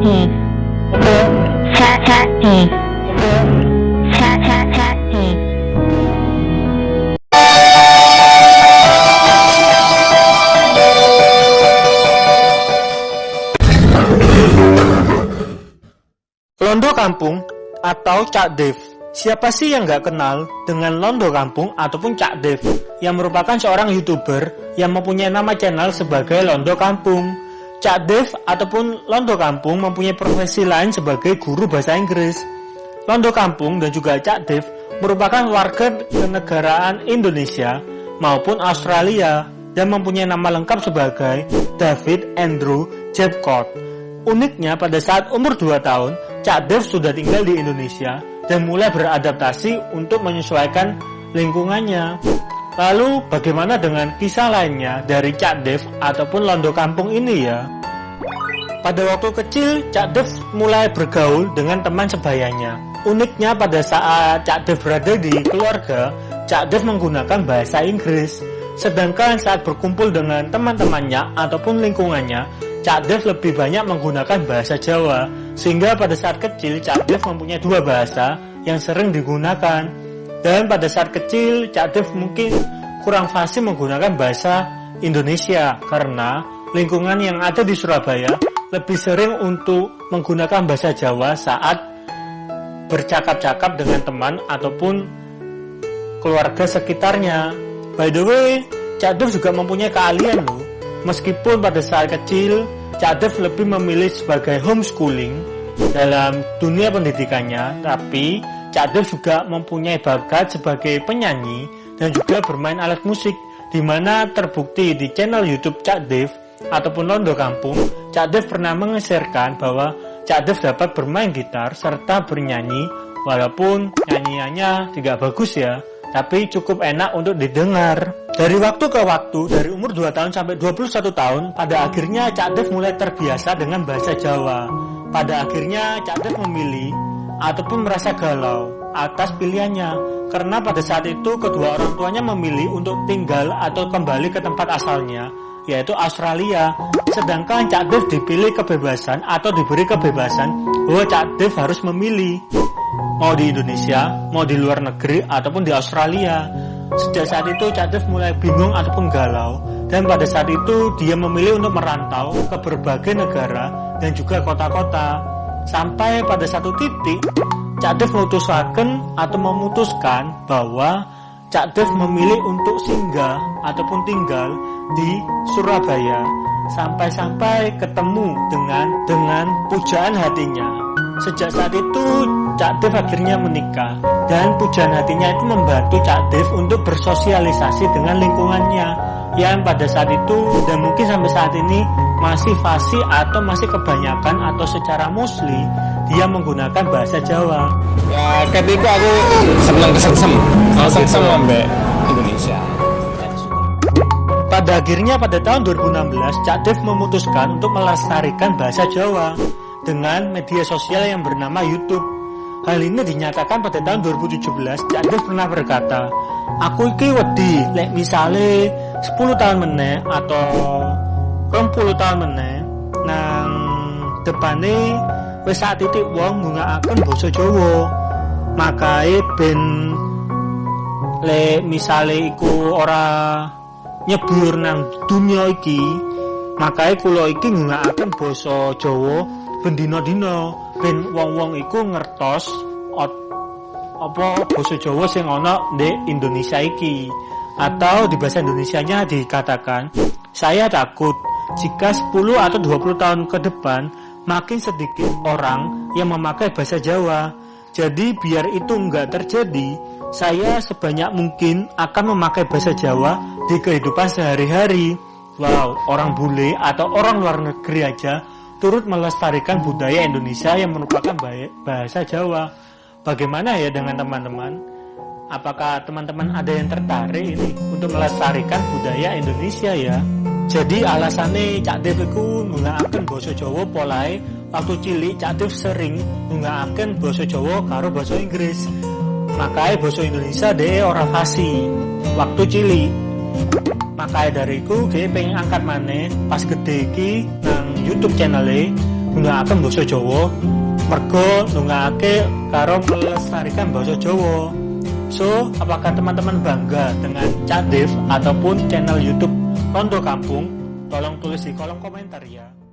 Londo Kampung atau Cak Dev. Siapa sih yang nggak kenal dengan Londo Kampung ataupun Cak Dev, yang merupakan seorang YouTuber yang mempunyai nama channel sebagai Londo Kampung. Cak Dev ataupun Londo Kampung mempunyai profesi lain sebagai guru bahasa Inggris. Londo Kampung dan juga Cak Dev merupakan warga kenegaraan Indonesia maupun Australia dan mempunyai nama lengkap sebagai David Andrew Jeffcoat. Uniknya, pada saat umur 2 tahun, Cak Dev sudah tinggal di Indonesia dan mulai beradaptasi untuk menyesuaikan lingkungannya. Lalu bagaimana dengan kisah lainnya dari Cak Dev ataupun Londo Kampung ini ya? Pada waktu kecil, Cak Dev mulai bergaul dengan teman sebayanya. Uniknya, pada saat Cak Dev berada di keluarga, Cak Dev menggunakan bahasa Inggris. Sedangkan saat berkumpul dengan teman-temannya ataupun lingkungannya, Cak Dev lebih banyak menggunakan bahasa Jawa. Sehingga pada saat kecil, Cak Dev mempunyai 2 bahasa yang sering digunakan. Dan pada saat kecil, Cak Dev mungkin kurang fasih menggunakan bahasa Indonesia karena lingkungan yang ada di Surabaya lebih sering untuk menggunakan bahasa Jawa saat bercakap-cakap dengan teman ataupun keluarga sekitarnya. By the way, Cak Dev juga mempunyai keahlian loh. Meskipun pada saat kecil, Cak Dev lebih memilih sebagai homeschooling dalam dunia pendidikannya, tapi Cak Dev juga mempunyai bakat sebagai penyanyi dan juga bermain alat musik, di mana terbukti di channel YouTube Cak Dev ataupun Londo Kampung, Cak Dev pernah menge-sharekan bahwa Cak Dev dapat bermain gitar serta bernyanyi, walaupun nyanyiannya tidak bagus ya, tapi cukup enak untuk didengar. Dari waktu ke waktu, dari umur 2 tahun sampai 21 tahun, pada akhirnya Cak Dev mulai terbiasa dengan bahasa Jawa. Pada akhirnya Cak Dev memilih ataupun merasa galau atas pilihannya, karena pada saat itu kedua orang tuanya memilih untuk tinggal atau kembali ke tempat asalnya, yaitu Australia. Sedangkan Cak Dev dipilih kebebasan atau diberi kebebasan bahwa Cak Dev harus memilih mau di Indonesia, mau di luar negeri, ataupun di Australia. Sejak saat itu Cak Dev mulai bingung ataupun galau, dan pada saat itu dia memilih untuk merantau ke berbagai negara dan juga kota-kota. Sampai pada satu titik Cak Dev memutuskan bahwa Cak Dev memilih untuk singgah ataupun tinggal di Surabaya, sampai ketemu dengan pujaan hatinya. Sejak saat itu Cak Dev akhirnya menikah, dan pujaan hatinya itu membantu Cak Dev untuk bersosialisasi dengan lingkungannya yang pada saat itu dan mungkin sampai saat ini masih fasih atau masih kebanyakan atau secara mostly dia menggunakan bahasa Jawa. Ya ketika aku seneng kesengsem sampai Indonesia. Pada akhirnya pada tahun 2016 Cak Dev memutuskan untuk melestarikan bahasa Jawa dengan media sosial yang bernama YouTube. Hal ini dinyatakan pada tahun 2017. Cak Dev pernah berkata, "Aku iki wedi lek misale 10 tahun meneh atau 20 tahun meneh nang depane wis sak titik wong nggunakaken basa Jawa. Makae ben lek misale iku ora nyebur nang dunia iki, makae kula iki nggunakaken basa Jawa ben dina-dina ben wong-wong iku ngertos apa basa Jawa sing ana di Indonesia iki." Atau di bahasa Indonesianya dikatakan, "Saya takut jika 10 atau 20 tahun ke depan makin sedikit orang yang memakai bahasa Jawa. Jadi biar itu enggak terjadi, saya sebanyak mungkin akan memakai bahasa Jawa di kehidupan sehari-hari." Wow, orang bule atau orang luar negeri aja turut melestarikan budaya Indonesia yang merupakan bahasa Jawa. Bagaimana ya dengan teman-teman? Apakah teman-teman ada yang tertarik ini untuk melestarikan budaya Indonesia ya? Jadi alasannya Cak Dev iku nggunakaken basa Jawa polahe waktu cilik. Cak Dev sering nggunakaken basa Jawa karo basa Inggris. Makanya basa Indonesia dhewe ora fasih waktu cilik. Makanya dari iku dia pengen angkat maneh pas gede iki nang YouTube channel nggunakaken basa Jawa mergo ndongakake karo melestarikan basa Jawa. So, apakah teman-teman bangga dengan Cak Dev ataupun channel YouTube Londo Kampung? Tolong tulis di kolom komentar ya.